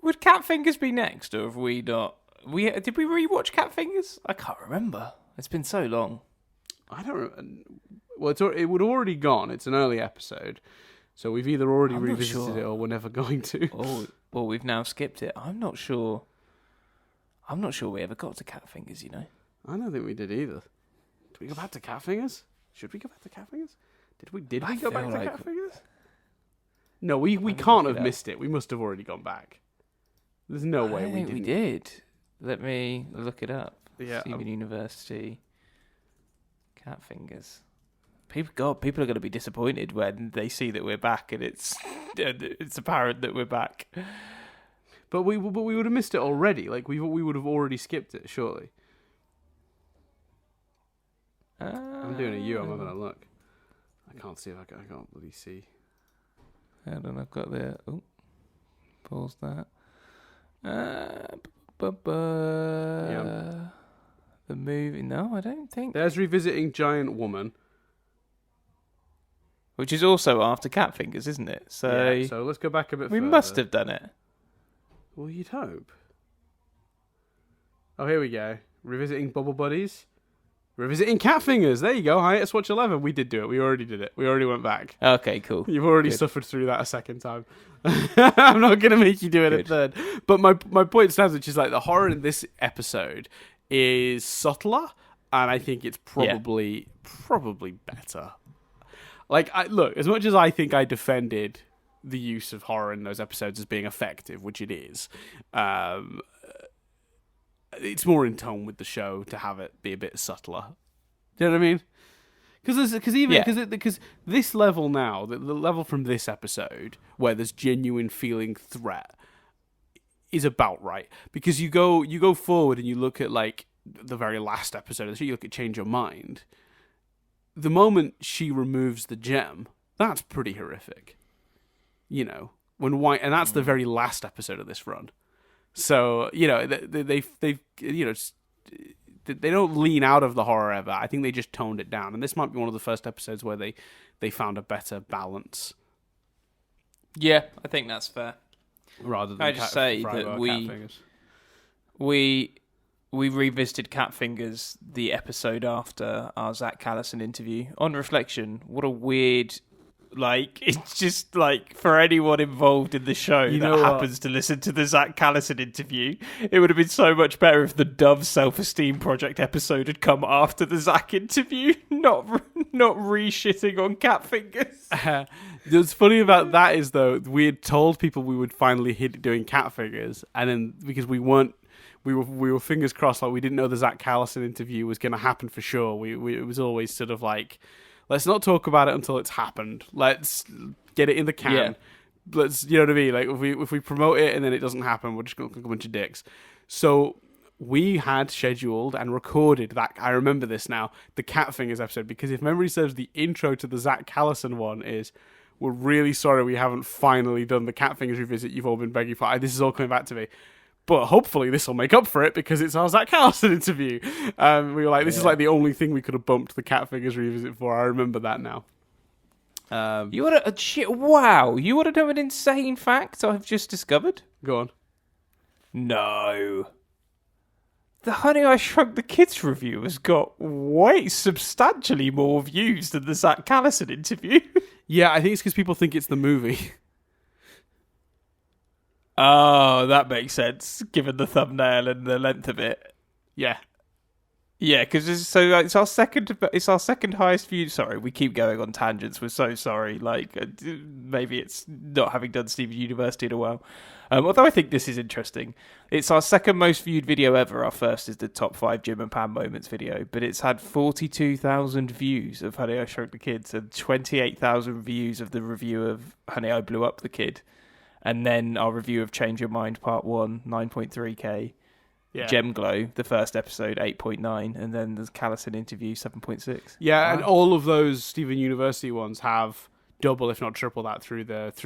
Speaker 2: Would Cat Fingers be next, or have we not? Did we rewatch Cat Fingers? I can't remember. It's been so long.
Speaker 1: I don't. Well, it would already gone. It's an early episode, so we've either already revisited it or we're never going to.
Speaker 2: Oh, well, we've now skipped it. I'm not sure we ever got to Cat Fingers.
Speaker 1: I don't think we did either. Did we go back to Cat Fingers? Should we go back to Cat Fingers? Did we go back to Cat Fingers? No, we can't have missed it. We must have already gone back. There's no way we didn't.
Speaker 2: We did. Let me look it up.
Speaker 1: Yeah.
Speaker 2: Steven University. Cat Fingers. People are going to be disappointed when they see that we're back and it's apparent that we're back.
Speaker 1: But we would have missed it already. Like we would have already skipped it, surely. I'm doing a U. I'm having a look. I can't see if I can't really see.
Speaker 2: Hold on, I've got the... Oh, pause that. The movie... No, I don't think...
Speaker 1: There's Revisiting Giant Woman.
Speaker 2: Which is also after Cat Fingers, isn't it? So
Speaker 1: let's go back a bit
Speaker 2: we
Speaker 1: further.
Speaker 2: must have done it.
Speaker 1: Well, you'd hope. Oh, here we go. Revisiting Bubble Buddies. Revisiting Cat Fingers. There you go. Hiatus Watch 11. We did do it. We already did it. We already went back.
Speaker 2: Okay, cool.
Speaker 1: You've already suffered through that a second time. I'm not going to make you do it a third. But my point stands, which is like the horror in this episode is subtler, and I think it's probably better. Like, look, as much as I think I defended the use of horror in those episodes as being effective, which it is, it's more in tone with the show to have it be a bit subtler. Do you know what I mean? Because this level now, the level from this episode where there's genuine feeling threat is about right. Because you go forward and you look at like the very last episode, so you look at Change Your Mind. The moment she removes the gem, that's pretty horrific. And that's the very last episode of this run. So they don't lean out of the horror ever. I think they just toned it down, and this might be one of the first episodes where they found a better balance.
Speaker 2: Yeah, I think that's fair.
Speaker 1: Rather than
Speaker 2: I just say that we revisited Cat Fingers the episode after our Zach Callison interview. On reflection, what a weird. Like, it's just like for anyone involved in the show happens to listen to the Zach Callison interview, it would have been so much better if the Dove Self-Esteem Project episode had come after the Zach interview, not re-shitting on Cat Fingers.
Speaker 1: What's funny about that is, though, we had told people we would finally hit doing Cat Fingers, and then because we were fingers crossed, like we didn't know the Zach Callison interview was going to happen for sure. It was always sort of like, let's not talk about it until it's happened. Let's get it in the can. Yeah. Let's, you know what I mean? Like if we promote it and then it doesn't happen, we're just going to look like a bunch of dicks. So we had scheduled and recorded that. I remember this now, the Cat Fingers episode, because if memory serves, the intro to the Zach Callison one is, we're really sorry we haven't finally done the Cat Fingers revisit you've all been begging for. This is all coming back to me. But hopefully this will make up for it because it's our Zach Callison interview. We were like, this is like the only thing we could have bumped the Cat Fingers revisit for. I remember that now.
Speaker 2: You want to wow? You want to know an insane fact I've just discovered?
Speaker 1: Go on.
Speaker 2: No. The Honey I Shrunk the Kids review has got way substantially more views than the Zach Callison interview.
Speaker 1: Yeah, I think it's because people think it's the movie.
Speaker 2: Oh, that makes sense, given the thumbnail and the length of it.
Speaker 1: Yeah.
Speaker 2: Yeah, because it's our second highest viewed. Sorry, we keep going on tangents. We're so sorry. Like maybe it's not having done Steven University in a while. Although I think this is interesting. It's our second most viewed video ever. Our first is the top 5 Jim and Pam moments video, but it's had 42,000 views of Honey I Shrunk the Kids and 28,000 views of the review of Honey I Blew Up the Kid, and then our review of Change Your Mind Part 1, 9.3k.
Speaker 1: Yeah.
Speaker 2: Gem Glow, the first episode, 8.9, and then the Callison interview, 7.6.
Speaker 1: Yeah, wow. And all of those Steven University ones have double, if not triple, that through because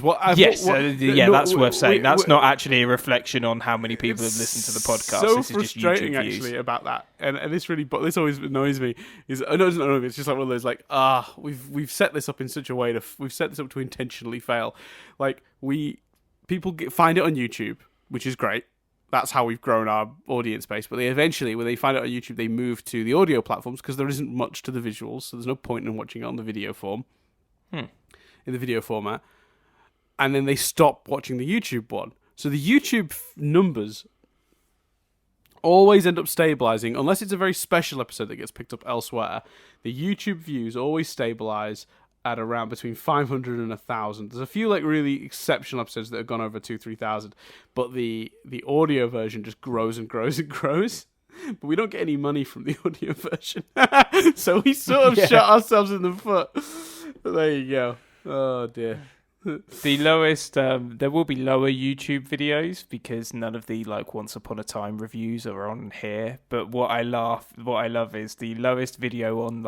Speaker 2: that's worth saying. That's not actually a reflection on how many people have listened to the podcast.
Speaker 1: So
Speaker 2: this is
Speaker 1: frustrating,
Speaker 2: just YouTube views.
Speaker 1: actually, about that, and this always annoys me. It doesn't annoy me. It's just like one of those we've set this up in such a way we've set this up to intentionally fail. Like people find it on YouTube, which is great. That's how we've grown our audience base. But eventually, when they find it on YouTube, they move to the audio platforms because there isn't much to the visuals, so there's no point in watching it on the video form, in the video format. And then they stop watching the YouTube one. So the YouTube numbers always end up stabilizing, unless it's a very special episode that gets picked up elsewhere. The YouTube views always stabilize at around between 500 and 1,000. There's a few really exceptional episodes that have gone over 2,000-3,000, but the audio version just grows and grows and grows. But we don't get any money from the audio version, so we sort of shot ourselves in the foot. But there you go. Oh dear.
Speaker 2: The lowest, there will be lower YouTube videos because none of the Once Upon a Time reviews are on here. But what I love is the lowest video on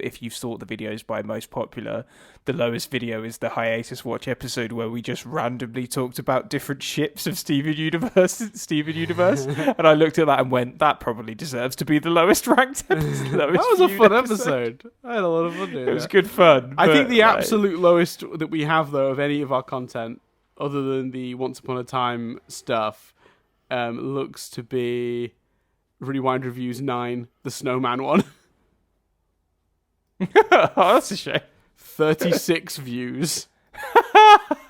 Speaker 2: if you've sort the videos by most popular, the lowest video is the hiatus watch episode where we just randomly talked about different ships of Steven Universe, and I looked at that and went, that probably deserves to be the lowest ranked episode.
Speaker 1: That was a fun episode. I had a lot of fun doing it.
Speaker 2: It was good fun.
Speaker 1: I think the absolute lowest that we have though of any of our content, other than the Once Upon a Time stuff, looks to be Rewind Reviews 9, the Snowman one.
Speaker 2: Oh, that's a shame.
Speaker 1: 36 views.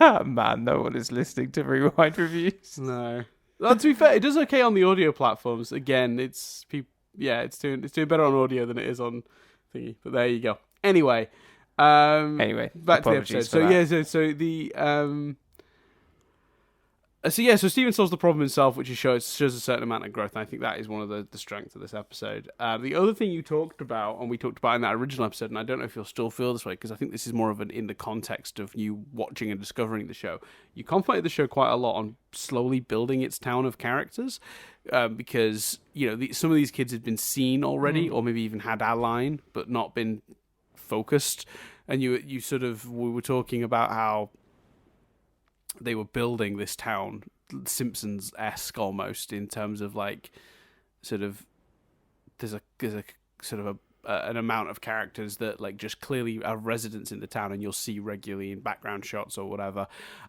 Speaker 2: Man, no one is listening to Rewind Reviews.
Speaker 1: No. Well, to be fair, it does okay on the audio platforms. Again, it's doing better on audio than it is on thingy. But there you go. Anyway, back to the episode. So Steven solves the problem himself, which shows a certain amount of growth, and I think that is one of the strengths of this episode. The other thing you talked about, and we talked about in that original episode, and I don't know if you'll still feel this way, because I think this is more of in the context of you watching and discovering the show. You complimented the show quite a lot on slowly building its town of characters, because some of these kids had been seen already, or maybe even had a line, but not been focused. And we were talking about how they were building this town, Simpsons-esque almost, in terms of there's a sort of an amount of characters that just clearly are residents in the town, and you'll see regularly in background shots or whatever.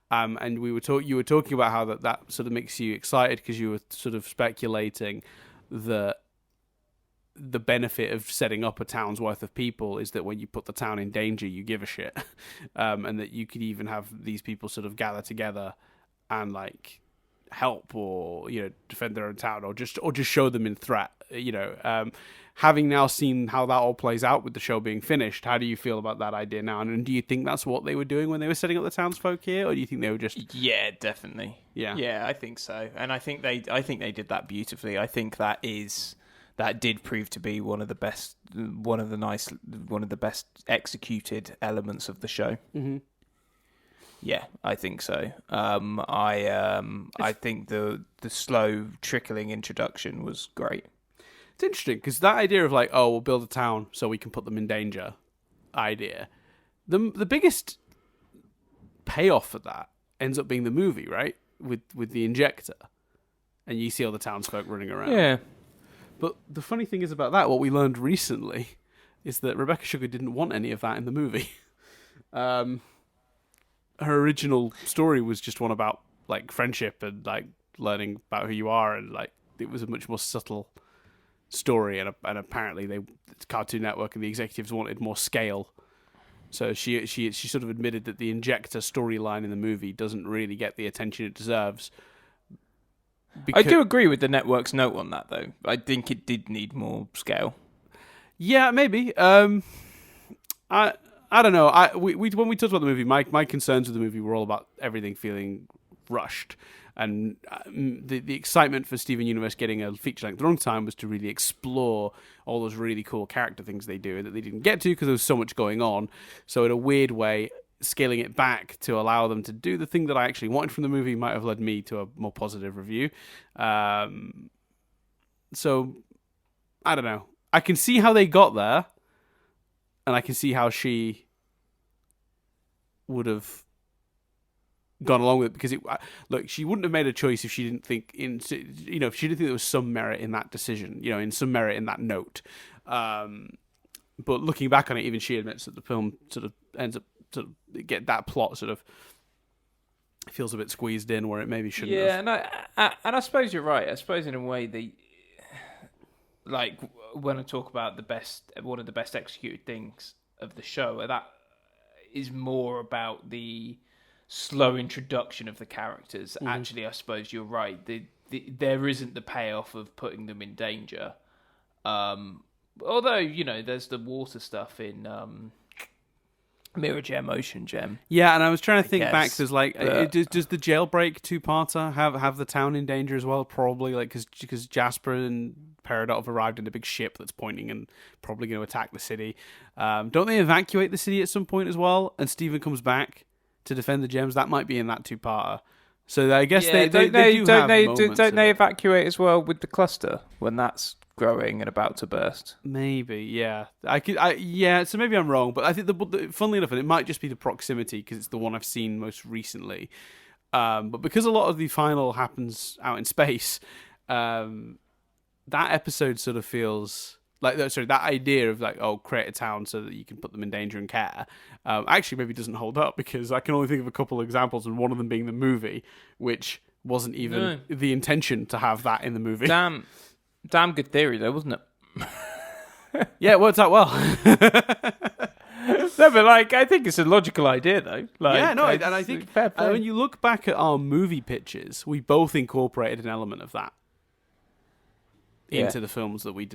Speaker 1: And you were talking about how that sort of makes you excited because you were sort of speculating that the benefit of setting up a town's worth of people is that when you put the town in danger, you give a shit, and that you could even have these people sort of gather together and help or defend their own town or just show them in threat. Having now seen how that all plays out with the show being finished, how do you feel about that idea now? And do you think that's what they were doing when they were setting up the townsfolk here, or do you think they were just?
Speaker 2: Yeah, definitely.
Speaker 1: Yeah,
Speaker 2: I think so, and I think they did that beautifully. I think that did prove to be one of the best executed elements of the show.
Speaker 1: Mm-hmm.
Speaker 2: Yeah, I think so. I think the slow trickling introduction was great.
Speaker 1: It's interesting because that idea of we'll build a town so we can put them in danger idea, the biggest payoff for that ends up being the movie, right? With the injector, and you see all the townsfolk running around.
Speaker 2: Yeah.
Speaker 1: But the funny thing is about that, what we learned recently, is that Rebecca Sugar didn't want any of that in the movie. Her original story was just one about friendship and learning about who you are, and it was a much more subtle story. And apparently, Cartoon Network and the executives wanted more scale So she sort of admitted that the Injector storyline in the movie doesn't really get the attention it deserves.
Speaker 2: I do agree with the network's note on that, though. I think it did need more scale.
Speaker 1: Yeah, maybe. I don't know. We when we talked about the movie, my concerns with the movie were all about everything feeling rushed, and the excitement for Steven Universe getting a feature-length runtime was to really explore all those really cool character things they do that they didn't get to because there was so much going on. So in a weird way, scaling it back to allow them to do the thing that I actually wanted from the movie might have led me to a more positive review. So I don't know. I can see how they got there, and I can see how she would have gone along with it, because look, she wouldn't have made a choice if she didn't think if she didn't think there was some merit in that decision, in some merit in that note. But looking back on it, even she admits that the film sort of ends up get that plot sort of feels a bit squeezed in where it maybe shouldn't have.
Speaker 2: Yeah, and I suppose you're right. I suppose in a way like when I talk about one of the best executed things of the show, that is more about the slow introduction of the characters. Mm-hmm. Actually, I suppose you're right. There isn't the payoff of putting them in danger. Although, there's the water stuff in Mirror Gem, Ocean Gem.
Speaker 1: Yeah, and I was trying to think back. There's does the Jailbreak two-parter have the town in danger as well? Probably, because Jasper and Peridot have arrived in a big ship that's pointing and probably going to attack the city. Don't they evacuate the city at some point as well? And Steven comes back to defend the gems. That might be in that two-parter. So I guess they
Speaker 2: evacuate as well with the cluster when that's growing and about to burst.
Speaker 1: Maybe, yeah. So maybe I'm wrong, but I think funnily enough, and it might just be the proximity because it's the one I've seen most recently. But because a lot of the final happens out in space, that episode sort of feels like that idea of create a town so that you can put them in danger and care. Actually, maybe doesn't hold up because I can only think of a couple of examples, and one of them being the movie, which wasn't even the intention to have that in the movie.
Speaker 2: Damn good theory, though, wasn't it?
Speaker 1: Yeah, it worked out well.
Speaker 2: No, but I think it's a logical idea, though.
Speaker 1: And I think when you look back at our movie pitches, we both incorporated an element of that into the films that we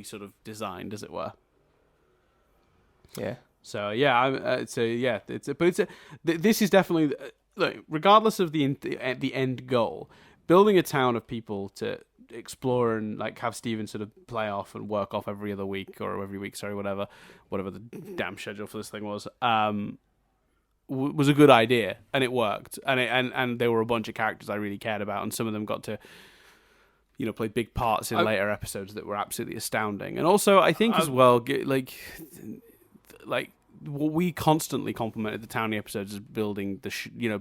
Speaker 1: sort of designed, as it were.
Speaker 2: Yeah.
Speaker 1: So this is definitely regardless of the end goal, building a town of people to explore and have Steven sort of play off and work off every other week or every week, whatever the damn schedule for this thing was a good idea, and it worked, and there were a bunch of characters I really cared about, and some of them got to play big parts in later episodes that were absolutely astounding. And also I think as well, what we constantly complimented the Townie episodes is building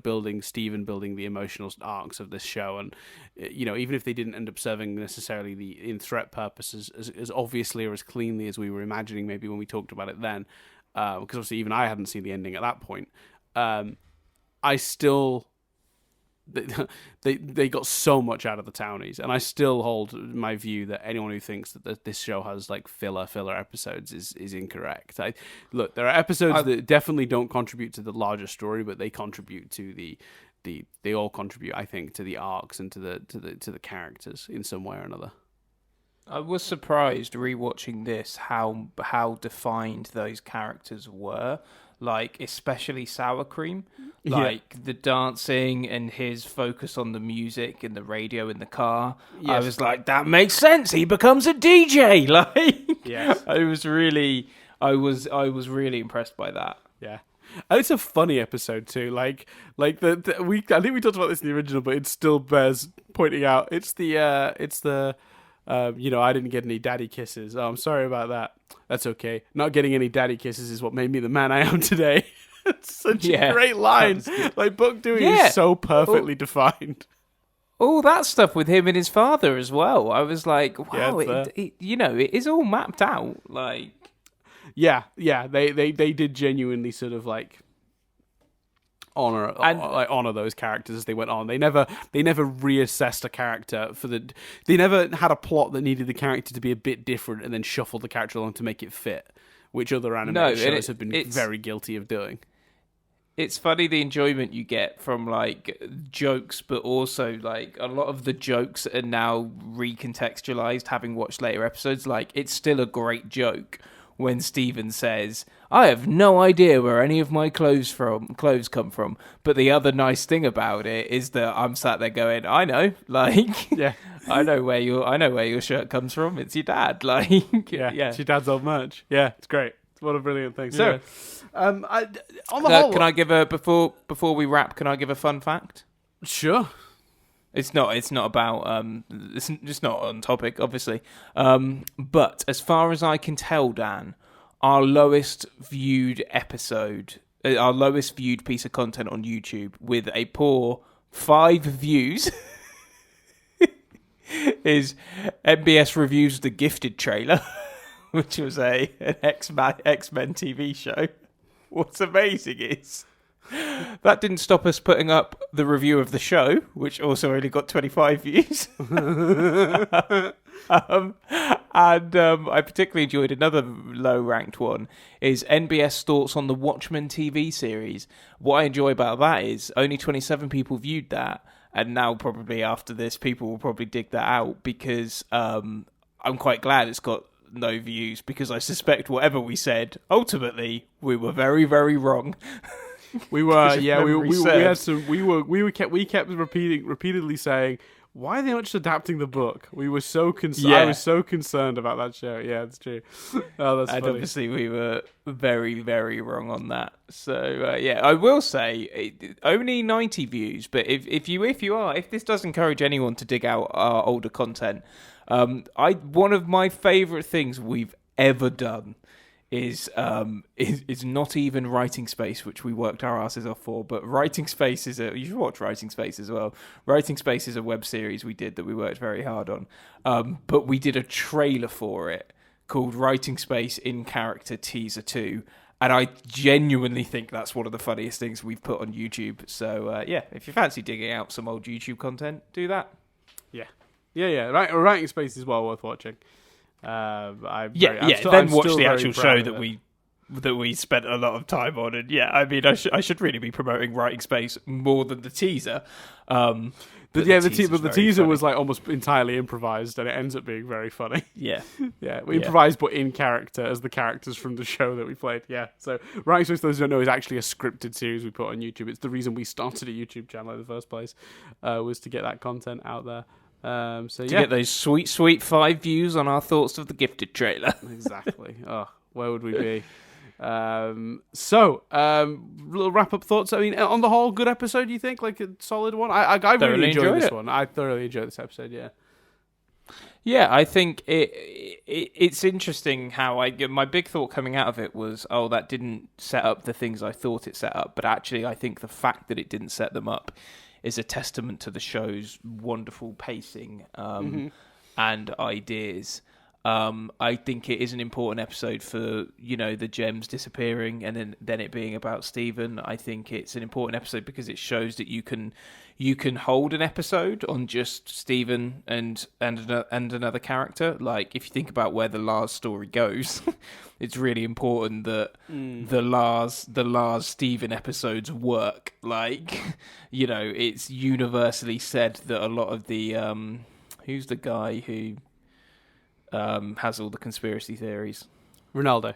Speaker 1: building Steven, building the emotional arcs of this show, and even if they didn't end up serving necessarily the in threat purposes as obviously or as cleanly as we were imagining maybe when we talked about it then, because obviously even I hadn't seen the ending at that point. I still they got so much out of the Townies, and I still hold my view that anyone who thinks that this show has filler episodes is incorrect. Look, there are episodes that definitely don't contribute to the larger story, but they contribute to they all contribute, I think, to the arcs and to the characters in some way or another.
Speaker 2: I was surprised rewatching this how defined those characters were. Especially Sour Cream, the dancing and his focus on the music and the radio in the car. Yes. I was like, that makes sense. He becomes a DJ.
Speaker 1: Yes.
Speaker 2: I was really impressed by that.
Speaker 1: Yeah. And it's a funny episode too. I think we talked about this in the original, but it still bears pointing out. It's the I didn't get any daddy kisses. Oh, I'm sorry about that. That's okay. Not getting any daddy kisses is what made me the man I am today. It's such a great line. Book doing is so perfectly defined.
Speaker 2: All that stuff with him and his father as well. I was like, wow, it is all mapped out.
Speaker 1: Yeah. They did genuinely sort of honor those characters as they went on. They never reassessed a character they never had a plot that needed the character to be a bit different and then shuffled the character along to make it fit. which other animated shows have been
Speaker 2: it's
Speaker 1: very guilty of doing.
Speaker 2: It's funny the enjoyment you get from like jokes, but also like a lot of the jokes are now recontextualized having watched later episodes. Like, it's still a great joke when Steven says, I have no idea where any of my clothes come from. But the other nice thing about it is that I'm sat there going, I know, like,
Speaker 1: Yeah.
Speaker 2: I know where your shirt comes from. It's your dad. Like,
Speaker 1: Yeah,
Speaker 2: yeah.
Speaker 1: it's your dad's old merch. Yeah, it's great. What a brilliant thing. So,
Speaker 2: Yeah.
Speaker 1: on the whole,
Speaker 2: Can I give a before we wrap? Can I give a fun fact?
Speaker 1: Sure.
Speaker 2: It's not about it's just not on topic, obviously. But as far as I can tell, Dan, our lowest viewed episode, our lowest viewed piece of content on YouTube with a poor 5 views is MBS reviews The Gifted trailer, which was an X-Men TV show. What's amazing is that didn't stop us putting up the review of the show, which also only got 25 views. I particularly enjoyed another low-ranked one, is NBS thoughts on the Watchmen TV series. What I enjoy about that is only 27 people viewed that, and now probably after this, people will probably dig that out, because I'm quite glad it's got no views, because I suspect whatever we said, ultimately, we were very, very wrong.
Speaker 1: We were, yeah, we kept repeatedly saying, why are they not just adapting the book? We were so concerned. I was so concerned about that show. Yeah, it's true. Oh, that's
Speaker 2: and
Speaker 1: funny.
Speaker 2: Obviously we were very, very wrong on that. So yeah, I will say only 90 views. But if this does encourage anyone to dig out our older content, one of my favourite things we've ever done is not even Writing Space, which we worked our asses off for, but Writing Space you should watch Writing Space as well. Writing Space is a web series we did that we worked very hard on, but we did a trailer for it called Writing Space in Character Teaser 2, and I genuinely think that's one of the funniest things we've put on YouTube. So yeah, if you fancy digging out some old YouTube content, do that.
Speaker 1: Yeah. Writing Space is well worth watching. Then
Speaker 2: watch the actual show that we spent a lot of time on, and yeah, I mean, I should really be promoting Writing Space more than the teaser.
Speaker 1: The teaser was like almost entirely improvised, and it ends up being very funny.
Speaker 2: Yeah,
Speaker 1: we improvised, but in character as the characters from the show that we played. Yeah, so Writing Space, those who don't know, is actually a scripted series we put on YouTube. It's the reason we started a YouTube channel in the first place, was to get that content out there.
Speaker 2: Get those sweet 5 views on our thoughts of the Gifted trailer.
Speaker 1: Exactly. Oh, where would we be? Little wrap-up thoughts. I mean, on the whole, good episode, you think? Like a solid one? I really enjoyed this one. I thoroughly enjoyed this episode, yeah.
Speaker 2: Yeah, I think it's interesting how my big thought coming out of it was, that didn't set up the things I thought it set up. But actually, I think the fact that it didn't set them up is a testament to the show's wonderful pacing and ideas. I think it is an important episode for, the gems disappearing and then it being about Steven. I think it's an important episode because it shows that you can hold an episode on just Steven and another character. Like, if you think about where the Lars story goes, it's really important that the Lars Steven episodes work. Like, it's universally said that a lot of the who's the guy who has all the conspiracy theories?
Speaker 1: Ronaldo.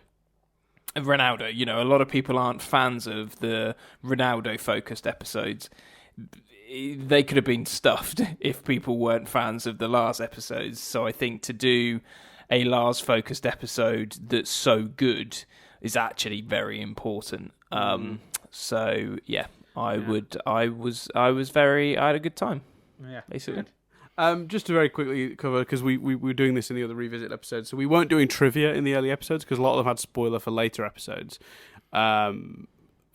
Speaker 2: A lot of people aren't fans of the Ronaldo-focused episodes. They could have been stuffed if people weren't fans of the Lars episodes. So I think to do a Lars-focused episode that's so good is actually very important. So yeah, I had a good time.
Speaker 1: Yeah,
Speaker 2: basically.
Speaker 1: Good. Just to very quickly cover, because we were doing this in the other revisit episodes, so we weren't doing trivia in the early episodes because a lot of them had spoiler for later episodes.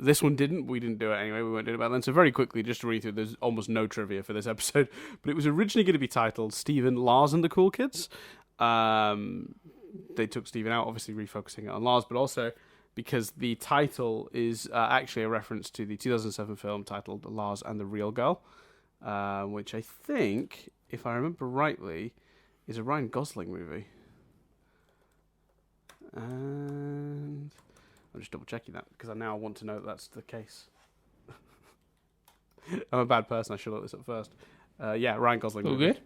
Speaker 1: This one didn't. We didn't do it anyway. We weren't doing it back then. So very quickly, just to read through, there's almost no trivia for this episode, but it was originally going to be titled Steven, Lars and the Cool Kids. They took Steven out, obviously refocusing it on Lars, but also because the title is actually a reference to the 2007 film titled Lars and the Real Girl, which I think, if I remember rightly, is a Ryan Gosling movie. And I'm just double checking that because I now want to know that that's the case. I'm a bad person. I should look this up first. Yeah, Ryan Gosling.
Speaker 2: All good.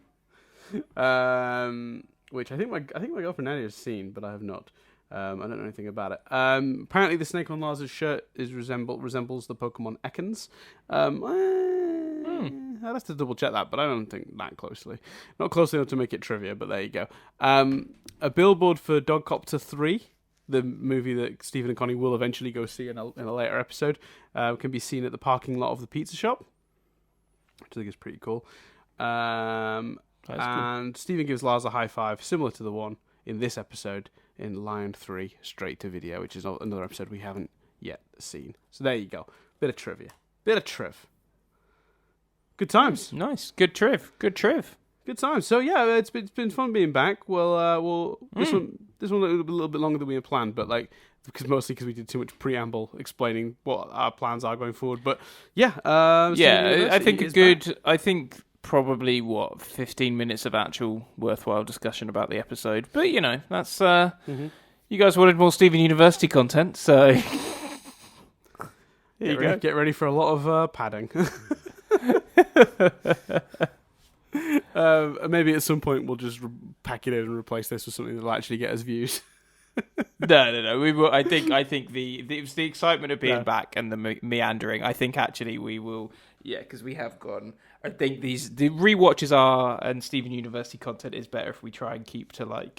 Speaker 1: Which I think my girlfriend Nadia has seen, but I have not. I don't know anything about it. Apparently, the snake on Lars' shirt resembles the Pokemon Ekans. I'd have to double check that, but I don't think that closely. Not closely enough to make it trivia, but there you go. A billboard for Dogcopter 3, the movie that Stephen and Connie will eventually go see in a later episode, can be seen at the parking lot of the pizza shop, which I think is pretty cool. And cool. Stephen gives Lars a high five, similar to the one in this episode in Lion 3, straight to video, which is another episode we haven't yet seen. So there you go. Bit of trivia. Bit of triv. Good times.
Speaker 2: Nice. Good triv.
Speaker 1: Good times. So yeah, it's been fun being back. We'll this one a little bit longer than we had planned, but because we did too much preamble explaining what our plans are going forward. But yeah,
Speaker 2: I think probably 15 minutes of actual worthwhile discussion about the episode. But that's you guys wanted more Steven University content, so here you go.
Speaker 1: Get ready for a lot of padding. Maybe at some point we'll just pack it in and replace this with something that'll actually get us views.
Speaker 2: No. We will. I think the excitement of being back and the meandering. I think actually we will. Yeah, because we have gone. I think the rewatches and Steven University content is better if we try and keep to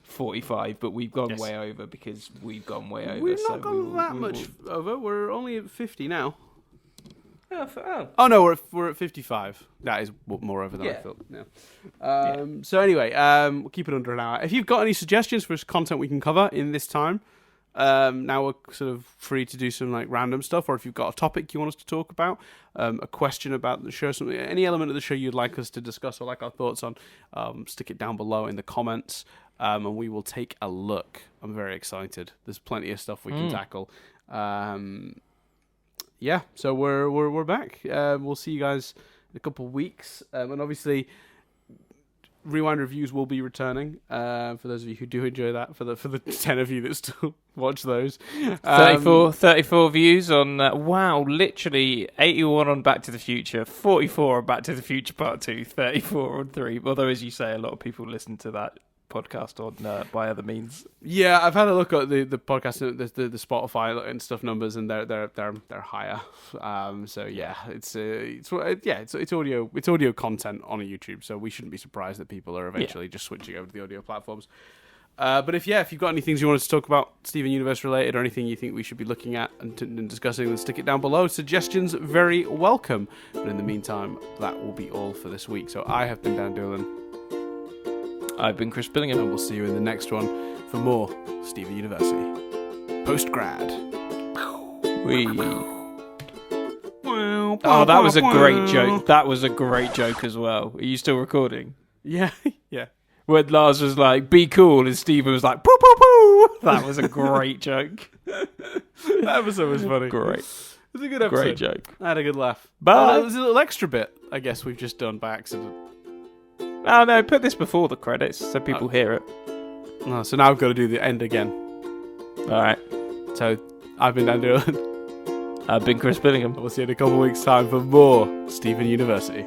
Speaker 2: 45, but we've gone way over because we've gone way over.
Speaker 1: We've not gone that much over. We're only at 50 now.
Speaker 2: Oh
Speaker 1: no, we're at 55. That is more over than I thought. Yeah. So anyway, we'll keep it under an hour. If you've got any suggestions for content we can cover in this time, now we're sort of free to do some random stuff. Or if you've got a topic you want us to talk about, a question about the show, something, any element of the show you'd like us to discuss or our thoughts on, stick it down below in the comments, and we will take a look. I'm very excited. There's plenty of stuff we can tackle. Yeah, so we're back. We'll see you guys in a couple of weeks, and obviously, Rewind Reviews will be returning. For those of you who do enjoy that, for the 10 of you that still watch those,
Speaker 2: 34 views on literally 81 on Back to the Future, 44 on Back to the Future Part 2, 34 on 3. Although, as you say, a lot of people listen to that podcast on by other means.
Speaker 1: Yeah, I've had a look at the podcast, the Spotify and stuff numbers, and they're higher. So yeah, it's audio content on a YouTube. So we shouldn't be surprised that people are eventually just switching over to the audio platforms. But if you've got any things you want us to talk about, Steven Universe related, or anything you think we should be looking at and discussing, then stick it down below. Suggestions very welcome. But in the meantime, that will be all for this week. So I have been Dan Doolan.
Speaker 2: I've been Chris Billingham,
Speaker 1: and we'll see you in the next one for more Steven University. Postgrad.
Speaker 2: Oh, that was a great joke. That was a great joke as well. Are you still recording?
Speaker 1: Yeah, yeah.
Speaker 2: When Lars was like, be cool, and Steven was like, poo, poo, poo. That was a great joke.
Speaker 1: That episode was funny.
Speaker 2: Great.
Speaker 1: It was a good episode.
Speaker 2: Great joke.
Speaker 1: I had a good laugh.
Speaker 2: But
Speaker 1: it was a little extra bit, I guess, we've just done by accident.
Speaker 2: Oh no, put this before the credits so people hear it.
Speaker 1: No, so now I've got to do the end again.
Speaker 2: Alright.
Speaker 1: So, I've been Dan Doolan.
Speaker 2: I've been Chris Billingham.
Speaker 1: We'll see you in a couple of weeks' time for more Steven University.